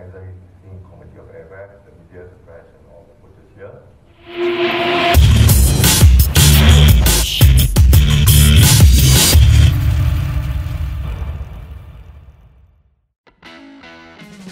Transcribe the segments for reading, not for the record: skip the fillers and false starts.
Organizing Committee of AFF, the media, the press, and all which is here.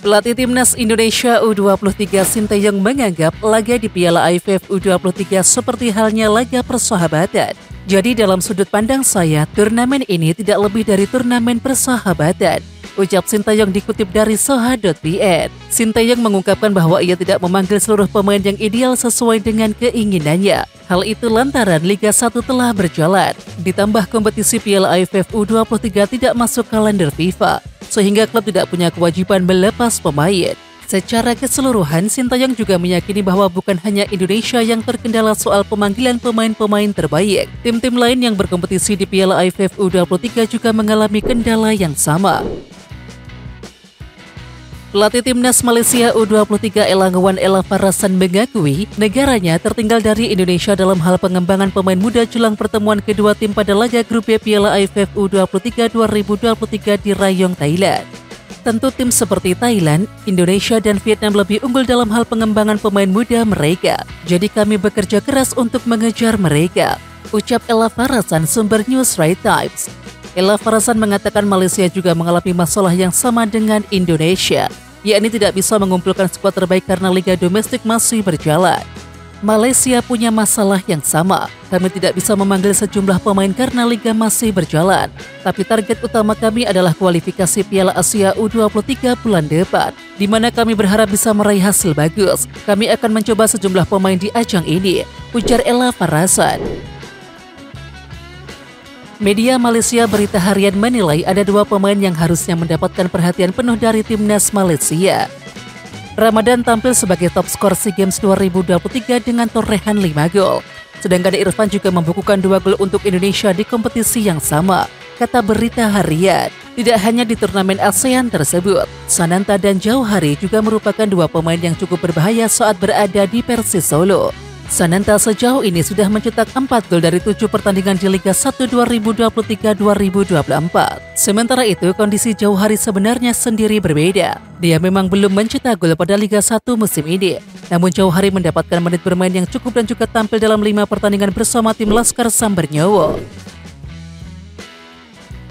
Pelatih Timnas Indonesia U23 Sinteyong menganggap laga di Piala AFF U23 seperti halnya laga persahabatan. Jadi dalam sudut pandang saya, turnamen ini tidak lebih dari turnamen persahabatan, ucap Sinteyong dikutip dari soha.vn. Sinteyong mengungkapkan bahwa ia tidak memanggil seluruh pemain yang ideal sesuai dengan keinginannya. Hal itu lantaran Liga 1 telah berjalan, ditambah kompetisi Piala AFF U23 tidak masuk kalender FIFA, sehingga klub tidak punya kewajiban melepas pemain. Secara keseluruhan, Sinteyong juga meyakini bahwa bukan hanya Indonesia yang terkendala soal pemanggilan pemain-pemain terbaik. Tim-tim lain yang berkompetisi di Piala AFF U23 juga mengalami kendala yang sama. Pelatih Timnas Malaysia U23 Elangowan Ella Farasan mengakui negaranya tertinggal dari Indonesia dalam hal pengembangan pemain muda jelang pertemuan kedua tim pada laga grup B Piala AFF U23 2023 di Rayong, Thailand. Tentu tim seperti Thailand, Indonesia, dan Vietnam lebih unggul dalam hal pengembangan pemain muda mereka. Jadi kami bekerja keras untuk mengejar mereka, ucap Ella Farasan sumber News Right Times. Ella Farasan mengatakan Malaysia juga mengalami masalah yang sama dengan Indonesia, yakni tidak bisa mengumpulkan skuad terbaik karena liga domestik masih berjalan. Malaysia punya masalah yang sama. Kami tidak bisa memanggil sejumlah pemain karena liga masih berjalan. Tapi target utama kami adalah kualifikasi Piala Asia U23 bulan depan, di mana kami berharap bisa meraih hasil bagus. Kami akan mencoba sejumlah pemain di ajang ini, ujar Ella Farasan. Media Malaysia Berita Harian menilai ada dua pemain yang harusnya mendapatkan perhatian penuh dari Timnas Malaysia. Ramadan tampil sebagai top skor SEA Games 2023 dengan torehan 5 gol. Sedangkan Irfan juga membukukan 2 gol untuk Indonesia di kompetisi yang sama, kata Berita Harian. Tidak hanya di turnamen ASEAN tersebut, Sananta dan Jauhari juga merupakan dua pemain yang cukup berbahaya saat berada di Persis Solo. Sananta sejauh ini sudah mencetak 4 gol dari 7 pertandingan di Liga 1 2023-2024. Sementara itu, kondisi Jauhari sebenarnya sendiri berbeda. Dia memang belum mencetak gol pada Liga 1 musim ini. Namun Jauhari mendapatkan menit bermain yang cukup dan juga tampil dalam 5 pertandingan bersama tim Laskar Sambernyowo.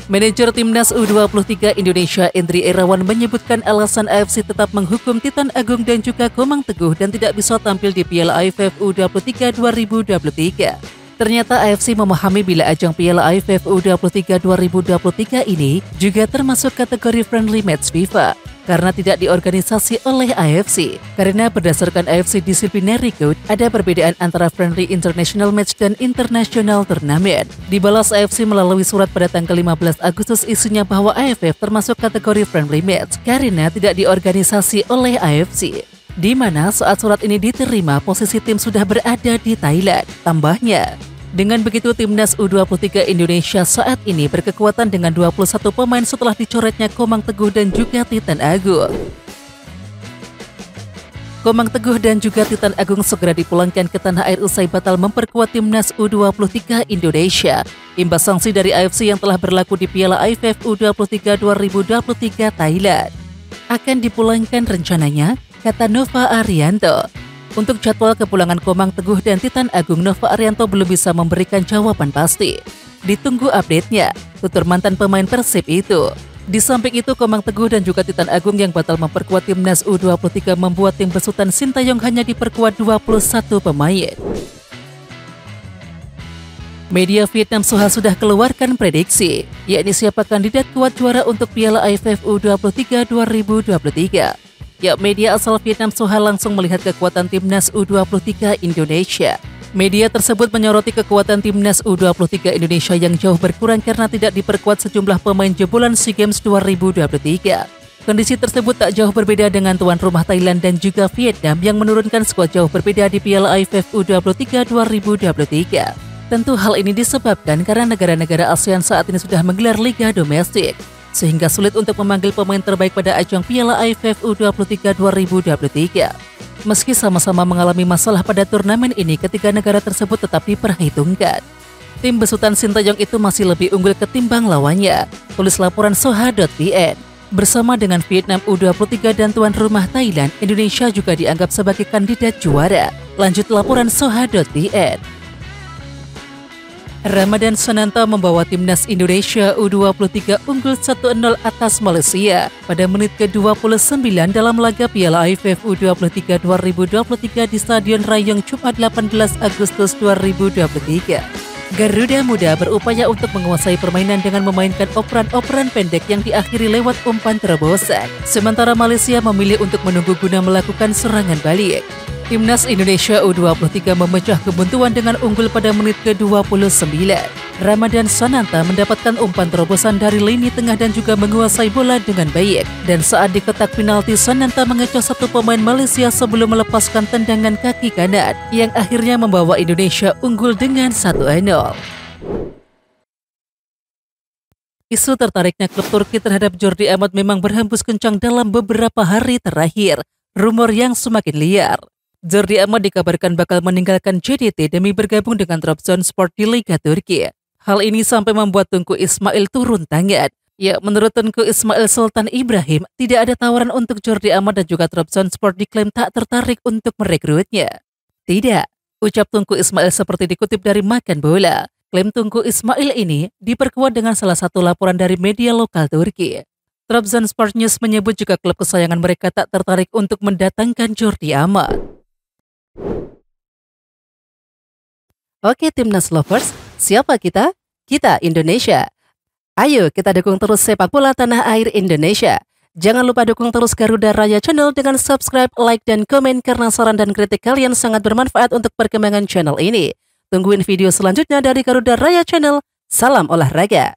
Manajer Timnas U23 Indonesia Indri Irawan menyebutkan alasan AFC tetap menghukum Titan Agung dan juga Komang Teguh dan tidak bisa tampil di Piala AFF U23 2023. Ternyata AFC memahami bila ajang Piala AFF U23 2023 ini juga termasuk kategori friendly match FIFA karena tidak diorganisasi oleh AFC. Karena berdasarkan AFC Disciplinary Code, ada perbedaan antara friendly international match dan international tournament. Dibalas AFC melalui surat pada tanggal 15 Agustus isinya bahwa AFF termasuk kategori friendly match karena tidak diorganisasi oleh AFC. Di mana saat surat ini diterima, posisi tim sudah berada di Thailand. Tambahnya, dengan begitu Timnas U23 Indonesia saat ini berkekuatan dengan 21 pemain setelah dicoretnya Komang Teguh dan juga Titan Agung. Komang Teguh dan juga Titan Agung segera dipulangkan ke tanah air usai batal memperkuat Timnas U23 Indonesia, imbas sanksi dari AFC yang telah berlaku di Piala AFF U23 2023 Thailand. Akan dipulangkan rencananya, kata Nova Arianto. Untuk jadwal kepulangan Komang Teguh dan Titan Agung, Nova Arianto belum bisa memberikan jawaban pasti. Ditunggu update-nya, tutur mantan pemain Persib itu. Di samping itu, Komang Teguh dan juga Titan Agung yang batal memperkuat Timnas U23 membuat tim besutan Sinteyong hanya diperkuat 21 pemain. Media Vietnam Soha sudah keluarkan prediksi, yakni siapa kandidat kuat juara untuk Piala AFF U23 2023. Ya, media asal Vietnam Soha langsung melihat kekuatan Timnas U23 Indonesia. Media tersebut menyoroti kekuatan Timnas U23 Indonesia yang jauh berkurang karena tidak diperkuat sejumlah pemain jebolan SEA Games 2023. Kondisi tersebut tak jauh berbeda dengan tuan rumah Thailand dan juga Vietnam yang menurunkan skuad jauh berbeda di Piala AFF U23 2023. Tentu hal ini disebabkan karena negara-negara ASEAN saat ini sudah menggelar liga domestik, sehingga sulit untuk memanggil pemain terbaik pada ajang Piala AFF U23 2023. Meski sama-sama mengalami masalah pada turnamen ini, ketiga negara tersebut tetap diperhitungkan. Tim besutan Sinteyong itu masih lebih unggul ketimbang lawannya, tulis laporan soha.vn. Bersama dengan Vietnam U23 dan tuan rumah Thailand, Indonesia juga dianggap sebagai kandidat juara. Lanjut laporan Soha.tn. Ramadan Sananta membawa timnas Indonesia U23 unggul 1-0 atas Malaysia pada menit ke-29 dalam laga Piala AFF U23 2023 di Stadion Rayong Jumat 18 Agustus 2023. Garuda Muda berupaya untuk menguasai permainan dengan memainkan operan-operan pendek yang diakhiri lewat umpan terobosan. Sementara Malaysia memilih untuk menunggu guna melakukan serangan balik. Timnas Indonesia U23 memecah kebuntuan dengan unggul pada menit ke-29. Ramadan Sananta mendapatkan umpan terobosan dari lini tengah dan juga menguasai bola dengan baik. Dan saat di kotak penalti, Sananta mengecoh satu pemain Malaysia sebelum melepaskan tendangan kaki kanan yang akhirnya membawa Indonesia unggul dengan 1-0. Isu tertariknya klub Turki terhadap Jordi Amat memang berhembus kencang dalam beberapa hari terakhir. Rumor yang semakin liar. Jordi Amat dikabarkan bakal meninggalkan JDT demi bergabung dengan Trabzonspor di Liga Turki. Hal ini sampai membuat Tengku Ismail turun tangan. Ya, menurut Tengku Ismail Sultan Ibrahim, tidak ada tawaran untuk Jordi Amat dan juga Trabzonspor diklaim tak tertarik untuk merekrutnya. Tidak, ucap Tengku Ismail seperti dikutip dari Makan Bola. Klaim Tengku Ismail ini diperkuat dengan salah satu laporan dari media lokal Turki. Trabzonspor News menyebut juga klub kesayangan mereka tak tertarik untuk mendatangkan Jordi Amat. Oke Timnas Lovers, siapa kita? Kita Indonesia. Ayo kita dukung terus sepak bola tanah air Indonesia. Jangan lupa dukung terus Garuda Raya Channel dengan subscribe, like, dan komen karena saran dan kritik kalian sangat bermanfaat untuk perkembangan channel ini. Tungguin video selanjutnya dari Garuda Raya Channel. Salam olahraga.